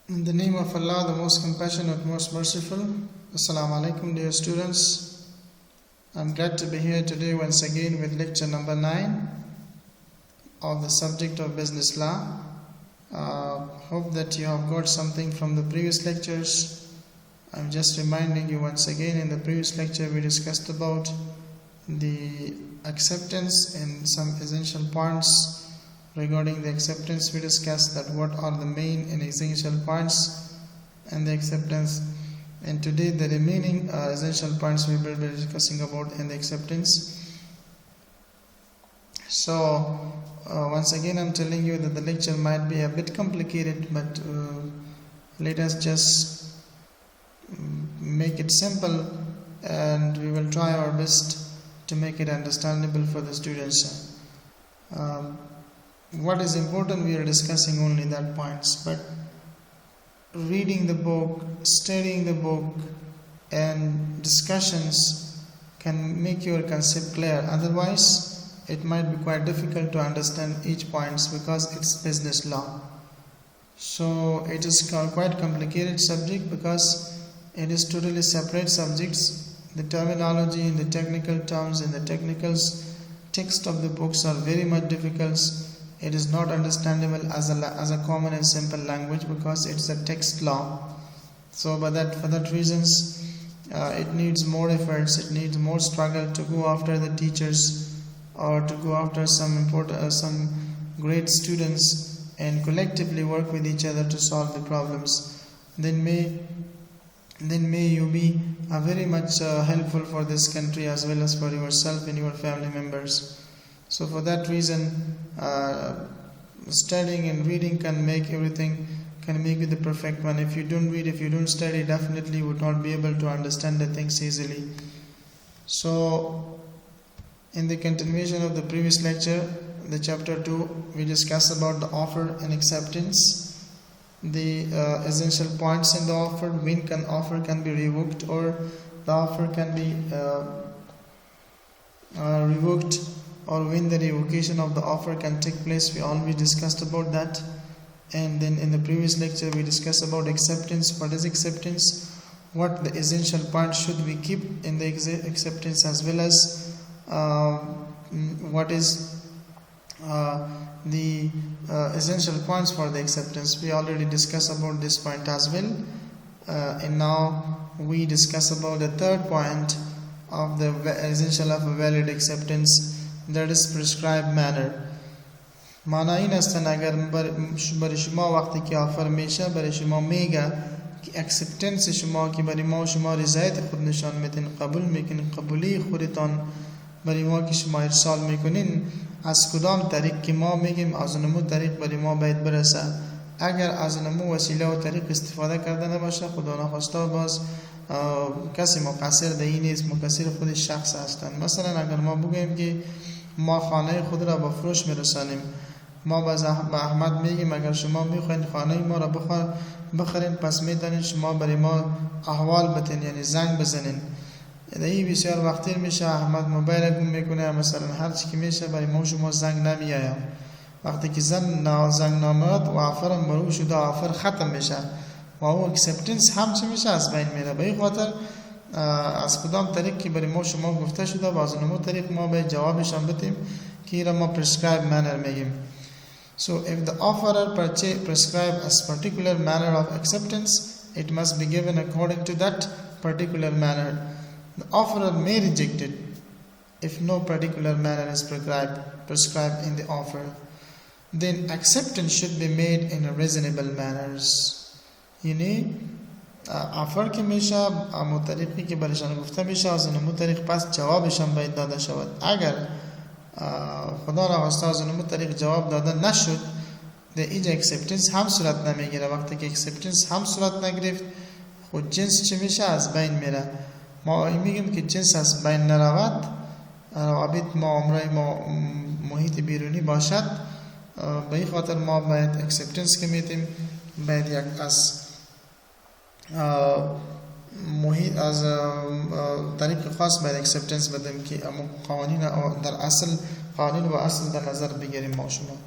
In the name of Allah, the most compassionate, most merciful. Assalamu alaikum, dear students. I'm glad to be here today once again with lecture number 9 of the subject of business law. Hope that you have got something from the previous lectures. I'm just reminding you once again, in the previous lecture we discussed about the acceptance and some essential points. Regarding the acceptance, we discussed that what are the main and essential points and the acceptance, and today the remaining essential points we will be discussing about in the acceptance. So once again I'm telling you that the lecture might be a bit complicated, but let us just make it simple and we will try our best to make it understandable for the students. What is important, we are discussing only that points, but reading the book, studying the book and discussions can make your concept clear. Otherwise it might be quite difficult to understand each points because it's business law. So it is quite complicated subject because it is totally separate subjects. The terminology and the technical terms and the technical text of the books are very much difficult. It is not understandable as a common and simple language because it's a text law. So for that reasons it needs more efforts, it needs more struggle to go after the teachers or to go after some great students and collectively work with each other to solve the problems. Then may you be very much helpful for this country as well as for yourself and your family members. So for that reason, studying and reading can make you the perfect one. If you don't read, if you don't study, definitely you would not be able to understand the things easily. So in the continuation of the previous lecture, the chapter 2, we discussed about the offer and acceptance, the essential points in the offer, when offer can be revoked or the offer can be revoked, or when the revocation of the offer can take place. We already discussed about that. And then in the previous lecture we discussed about acceptance. What is acceptance? What the essential points should we keep in the acceptance, as well as what is the essential points for the acceptance. We already discussed about this point as well. And now we discuss about the third point of the essential of a valid acceptance, that is prescribed manner. माना این هستن اگر برای شما وقتی که آفر میشه برای شما میگه که اکسپتنس شما که برای ما شما رضایت خود نشان میدین، قبول میکنین، قبولی خودتان برای ما که شما ارسال میکنین، از کدام طریق که ما میگیم از نمو طریق برای ما باید برسه. اگر از نمو وسیله و طریق استفاده کرده نباشه، خدا نخواسته باز کسی مقصر در این نیست، مقصر خود شخص هستند. مثلا اگر ما بگیم که ما خانه خود را به فروش میرسانیم، ما به احمد میگیم اگر شما میخواین خانه ما را بخرین، پس میتونین شما برای ما احوال بتین، یعنی زنگ بزنین. این بسیار وقتی میشه احمد موبایل گم میکنه، مثلا هر چی که میشه برای ما شما زنگ نمیایم. وقتی که زنگ نمیاد و آفرم برو شده، آفر ختم میشه و او اکسپتنس هم چی میشه، از بین میره. به این خاطر از کدام طریق که برای ما شما گفته شده و از نمو طریق ما به جوابشان بدیم که این را ما prescribed manner میگیم. So if the offerer prescribe a particular manner of acceptance, it must be given according to that particular manner. The offerer may reject it if no particular manner is prescribed in the offer. Then acceptance should be made in a reasonable manners. یعنی آفر که میشه اما طریقی که برایشان گفته میشه از نمو طریق پس جوابشان باید داده شود. اگر خدا را خواسته از نمو طریق جواب داده نشد، در اینجا اکسپتنس هم صورت نمیگیره. وقتی که اکسپتنس هم صورت نگرفت، خود جنس چی میشه، از بین میره. ما میگیم که جنس از بین نرود، روابط ما عمره ما محیط بیرونی باشد. به این خاطر ما باید اکسپتنس که میتیم باید یک از محیط از طریق خاص باید اکسپتنس بدیم که قوانین در اصل قوانین و اصل در نظر بگیریم ما شما.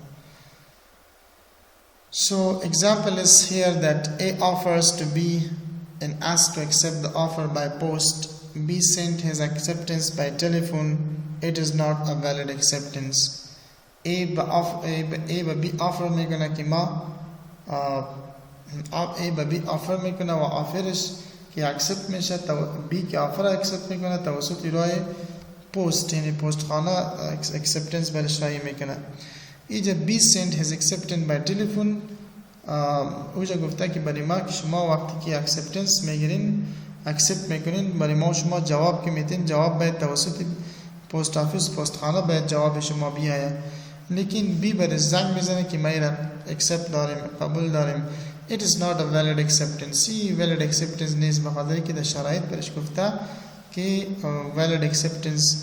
So example is here that A offers to B and asked to accept the offer by post. B sent his acceptance by telephone. It is not a valid acceptance. A به B offer میکنه که ما A به B offer میکنه و آفرش که accept میشه B که offer accept میکنه توسط راه post یعنی پست خانه acceptance برش رای میکنه. اینجا B sent his acceptance by telephone. اوجا گفته که برای ما که شما وقتی که acceptance میگیرین accept میکنین برای ما شما جواب که میتین جواب باید توسط پست آفیس پست خانه باید جواب شما بیایه. لیکن بی برای زنگ میزنه که ما ایرا accept داریم قبول داریم. It is not a valid acceptance. valid acceptance نیست بخاطر که در شرایط برش گفته که valid acceptance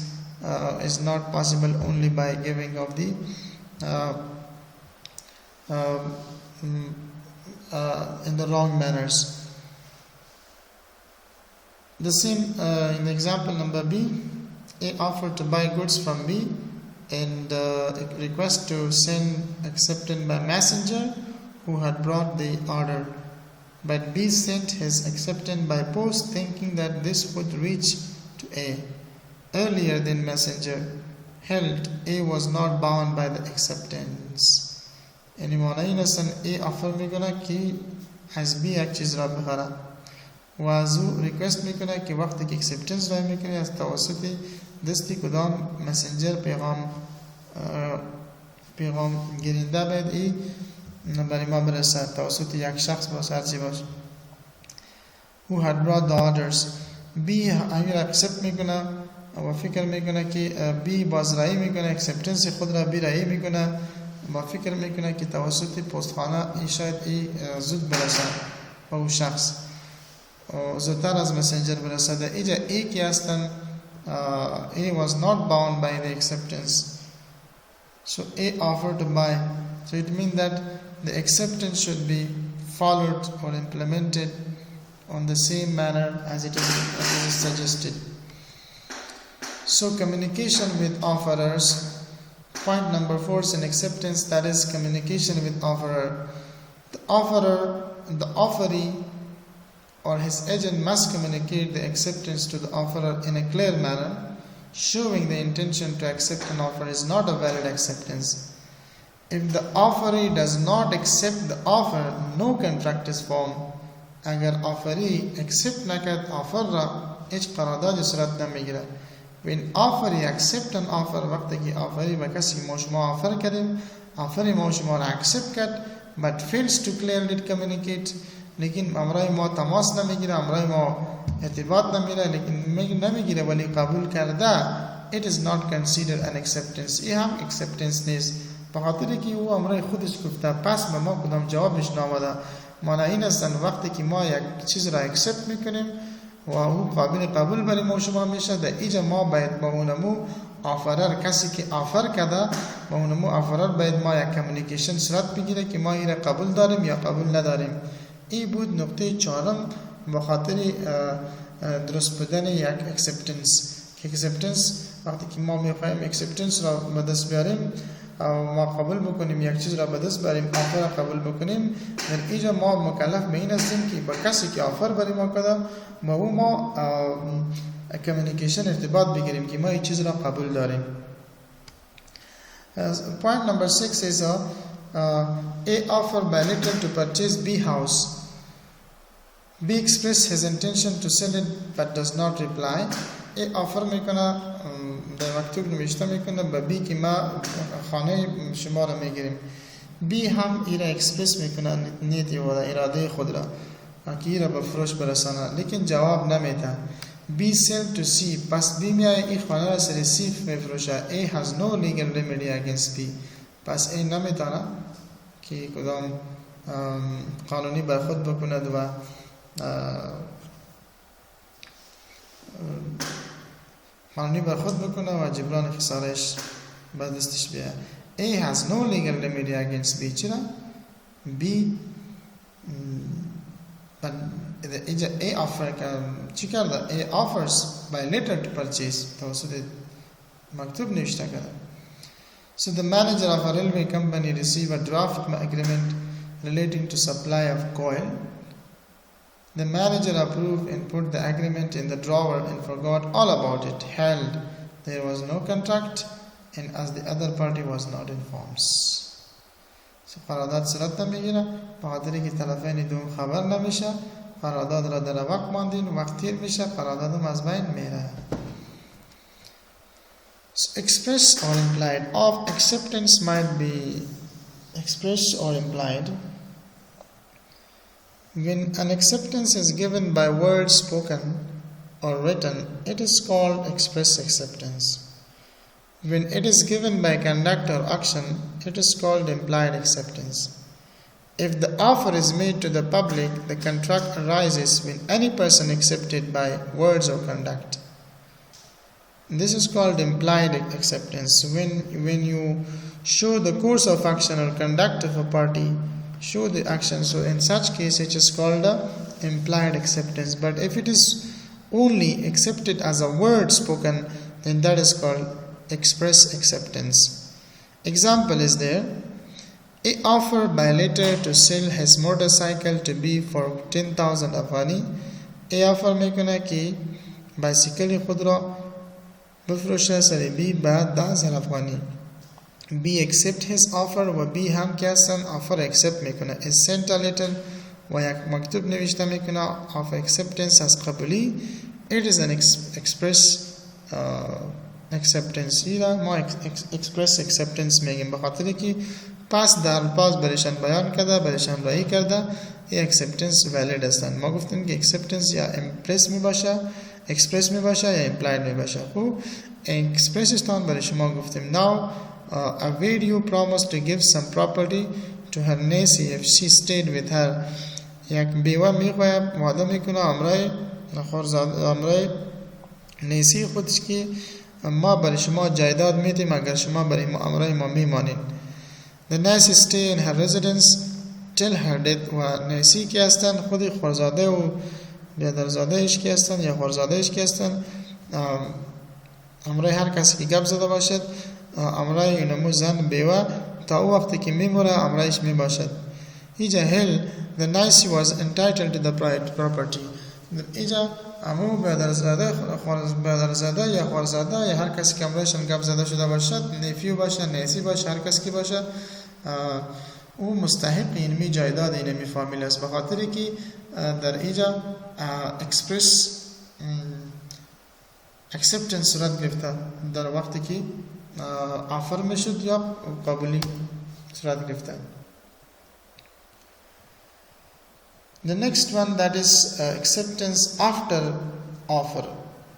is not possible only by giving of the in the wrong manners. The same in the example number B, A offered to buy goods from B and request to send acceptance by messenger who had brought the order. But B sent his acceptance by post thinking that this would reach to A earlier than messenger held. A was not bound by the acceptance. یعنی معنی نسن A offer میکنه که از B یک چیز را بخره و از او ریکوست میکنه که وقتی که acceptance را میکنه از توسط دستی کدام مسنجر پیغام گیرنده باید ای برای ما برسه توسط یک شخص باشه هرچی باشه. who had brought the orders. B اگر accept میکنه و فکر میکنه که B بازرایی میکنه acceptance خود را B رایی میکنه و فکر میکنه که توسط پستخانه ای شاید ای زود برسه و او شخص زودتر از مسنجر برسه. در اینجا ای که هستن A was not bound by the acceptance. So A offered to buy. So it means that the acceptance should be followed or implemented on the same manner as it is suggested. So communication with offerers. Point number 4 is an acceptance, that is communication with offerer. The offeree or his agent must communicate the acceptance to the offerer in a clear manner. Showing the intention to accept an offer is not a valid acceptance. If the offeree does not accept the offer, no contract is formed. Agar offeree accept nakat offer ra ich qaradad surat na migra. When offeree accept an offer, वक्त की offeree बकसी मोशमा offer करें, offeree मोशमा accept कर, but fails to clearly communicate. लेकिन अमराई मो Thomas न मिगिरा, अमराई मो एतिबात न मिला, लेकिन न मिगिरा वाली कबूल कर दा, it is not considered an acceptance. ये हम acceptance नहीं बखातिर कि वो अमराई खुद इसको फता पास में मो कदम जवाब निश्ना वाला माना इन सन वक्त की मो या चीज़ रा accept में करें وهو قابل قبول برای ما شما میشه. در اینجا ما باید با اونمو آفرر کسی که آفر کرده با اونمو آفرر باید ما یک کمیونیکیشن صورت بگیره که ما این را قبول داریم یا قبول نداریم. این بود نقطه چهارم به خاطر درست بودن یک اکسپتنس. که اکسپتنس وقتی که ما میخوایم اکسپتنس را به دست بیاریم ما قبول بکنیم یک چیز را به دست بریم آفر را قبول بکنیم، در اینجا ما مکلف به این هستیم که با کسی که آفر برای ما کرده با او ما کمیونیکیشن ارتباط بگیریم که ما این چیز را قبول داریم. Point number 6 is A offer by letter to purchase B house. B expressed his intention to sell it but does not reply. A offer میکنه در مکتوب نوشته میکنه به بی که ما خانه شما را میگیریم. بی هم ایره اکسپرس میکنه نیتی و اراده خود را که ایره به فروش برسانه، لیکن جواب نمیده. بی sell to C. پس بی میای این خانه را سر سی میفروشه. A has no legal remedy against B. پس A نمیتونه که کدام قانونی بر خود بکند و قانونی بر خود بکنه و جبران خسارش به دستش بیاره. A has no legal remedy against B. چرا؟ B A offer چی کرده؟ A offers by letter to purchase توسط مکتوب نوشته کرده. So the manager of a railway company received a draft agreement relating to supply of coal. The manager approved and put the agreement in the drawer and forgot all about it. Held there was no contract, and as the other party was not informed. So قرارداد صورت نمیگیره به خاطر که طرفین دوم خبر نمیشه. قرارداد را در وقت ماندین، وقت تیر میشه، قراردادم از بین میره. So express or implied of acceptance might be expressed or implied. When an acceptance is given by words spoken or written, it is called express acceptance. When it is given by conduct or action, it is called implied acceptance. If the offer is made to the public, the contract arises when any person accepted by words or conduct. This is called implied acceptance. When you show the course of action or conduct of a party, show the action. So in such case, it is called the implied acceptance. But if it is only accepted as a word spoken, then that is called express acceptance. Example is there. A offer by letter to sell his motorcycle to B for 10,000 Afghani. A offer میکنه که بایسیکل خود را بفروشه سر B بعد 10,000 افغانی. B accept his offer و B هم که هستن offer accept میکنه. is sent a letter و یک مکتوب نوشته میکنه of acceptance از قبولی. It is an express acceptance. ایرا ما express acceptance میگیم به خاطر که پس در الفاظ برشان بیان کرده، برشان رایی کرده، این acceptance valid هستند. ما گفتیم که acceptance یا impress می باشه، express می باشه یا implied می باشه. خب express استان برای شما گفتیم. Now a video promised to give some property to her niece if she stayed with her. یک بیوه میخواهد وعده میکنه امرای نیسی خودش که ما برای شما جایداد میدیم اگر شما برای امرای ما میمانید. The niece stay in her residence till her death. و نیسی که هستن خودی خورزاده و بیادرزاده ایش که هستن یا خورزاده ایش که هستن امرای هر کسی که گپ زده باشد امرای اینمو زن بیوه تا او وقتی که میموره امرایش میباشد. ایجا hell the niece was entitled to the property. ایجا امو بیادرزاده یا خورزاده یا هر کسی که امرایشان گپ زده شده باشد نیفیو باشه نیسی باشه هر کسی که باشه او مستحق اینمی جایداد اینمی فامیل است به خاطری که در ایجا express acceptance صورت گرفته در وقتی که آفر میشد یا قبولی صورت گرفته. The next one, that is acceptance after offer.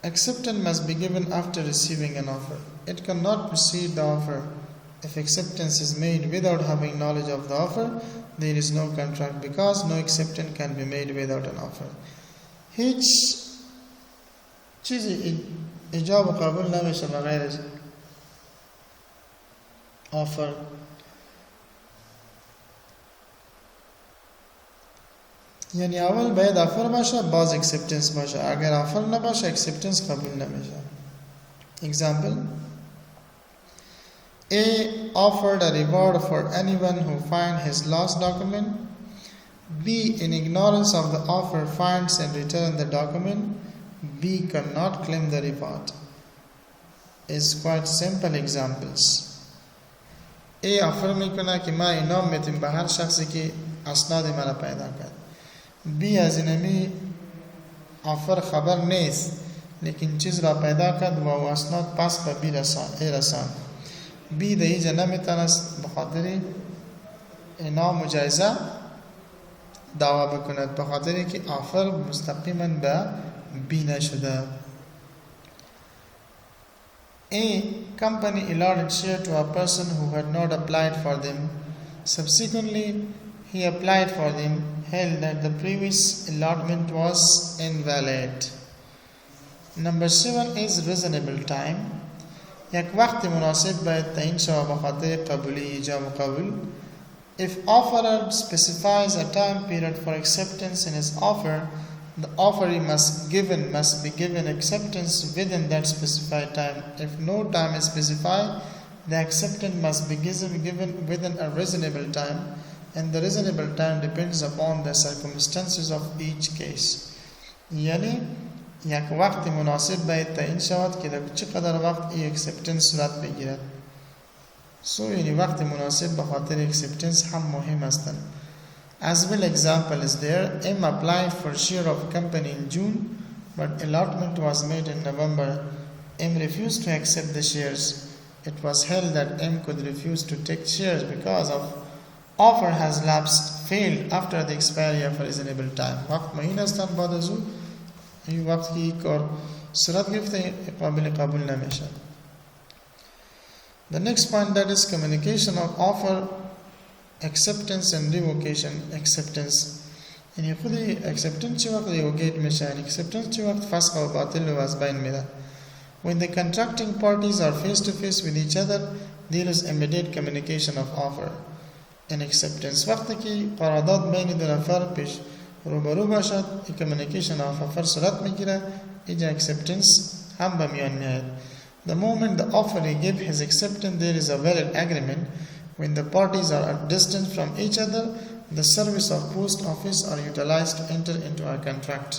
Acceptance must be given after receiving an offer. It cannot precede the offer. If acceptance is made without having knowledge of the offer, there is no contract because no acceptance can be made without an offer. هیچ چیزی ایجاب و قبول نمیشه بغیر offer. یعنی اول باید آفر باشه باز acceptance باشه اگر آفر نباشه acceptance قبول نمیشه. Example: A offered a reward for anyone who finds his lost document. B, in ignorance of the offer, finds and returns the document. B cannot claim the reward. Is quite simple examples. A offer میکنه که ما انعام میدیم به هر شخصی که اسناد مرا پیدا کرد. بی از اینمی آفر خبر نیست لیکن چیز را پیدا کرد و اسناد پس به بی رسان. بی در اینجا نمیتونست بخاطر انعام و جایزه دعوا بکند به خاطر که آفر مستقیما به بی نشده. A company allotted share to a person who had not applied for them. Subsequently, he applied for them, held that the previous allotment was invalid. Number 7 is reasonable time. یک وقت مناسب باید تعیین شود به خاطر قبولی ایجاب و قبول. If offerer specifies a time period for acceptance in his offer, the offeree must be given acceptance within that specified time. If no time is specified, the acceptance must be given within a reasonable time. and the reasonable time depends upon the circumstances of each case. یعنی یک وقت مناسب باید تعیین شود که در چقدر وقت این اکسپتنس صورت بگیرد. یعنی وقت مناسب به خاطر اکسپتنس هم مهم هستند. As well example is there, M applied for share of company in June, but allotment was made in November. M refused to accept the shares. It was held that M could refuse to take shares because of offer has lapsed, failed after the expiry of a reasonable time. وقت معین هستند بعد از او این وقت که یک کار صورت گرفته قابل قبول نمیشه. The next point, that is communication of offer, acceptance and revocation. Acceptance یعنی خودی acceptance چه وقت revocation میشه، acceptance چه وقت فسخ و باطل و از بین میره. When the contracting parties are face to face with each other, there is immediate communication of offer and acceptance. وقتی که قرارداد بین دو نفر پیش روبرو باشد، communication of offer صورت میگیره، اینجا acceptance هم به میان میاد. The moment the offeree gives his acceptance, there is a valid agreement. When the parties are at distance from each other, the service of post office are utilized to enter into a contract.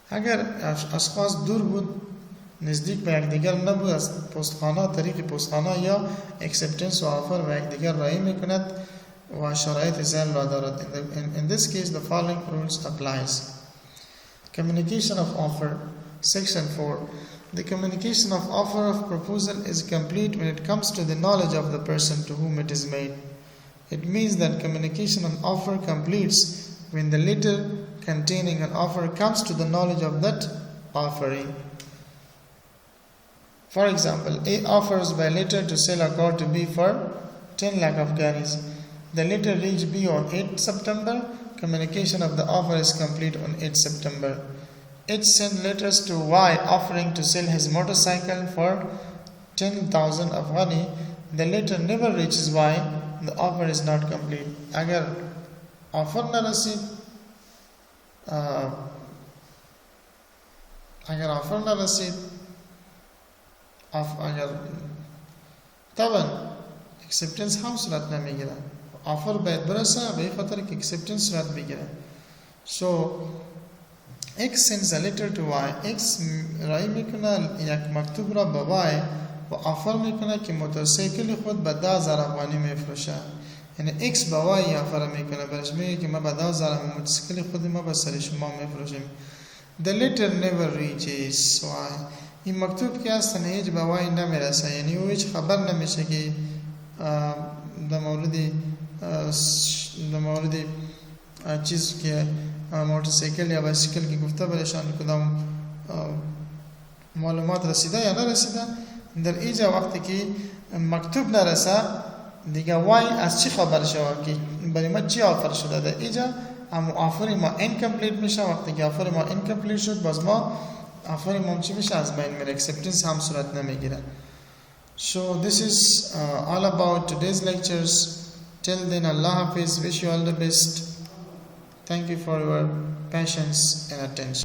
اگر اشخاص دور بود، نزدیک به یکدیگر نبود، از پستخانه طریق پستخانه یا acceptance و offer به یکدیگر رایی میکند و شرایط ذیل را دارد. In this case, the following rules applies. Communication of offer. Section 4. The communication of offer of proposal is complete when it comes to the knowledge of the person to whom it is made. It means that communication on offer completes when the letter containing an offer comes to the knowledge of that offeree. For example, A offers by letter to sell a car to B for 10 lakh of garis. The letter reached B on 8 September. Communication of the offer is complete on 8 September. H sent letters to Y offering to sell his motorcycle for 10,000 of money. The letter never reaches Y. The offer is not complete. अगर offer न रसीद अगर तबन acceptance هم صورت نمیگیره. offer باید برسه به خاطر که acceptance صورت بگیره. So X sends a letter to Y. X رای میکنه یک مکتوب را به Y و آفر میکنه که موتورسیکل خود به 10,000 افغانی میفروشه. یعنی X به Y آفر میکنه، برش میگه که ما به 10,000 موتورسیکل خود ما به سر شما میفروشیم. The letter never reaches Y. این مکتوب که هستن هیچ به Y نمیرسه، یعنی او هیچ خبر نمیشه که در مورد چیز که موتورسیکل یا بایسیکل که گفته برشان کدام معلومات رسیده یا نرسیده. در اینجا وقتی که مکتوب نرسه دیگه وای از چی خبر شود که برای ما چی آفر شده. در اینجا هم آفر ما اینکمپلیت میشه. وقتی که آفر ما اینکمپلیت شد باز ما آفر ما چی میشه؟ از بین میره، اکسپتنس هم صورت نمیگیره. So this is all about today's lectures. Till then, Allah Hafiz, wish you all the best. Thank you for your patience and attention.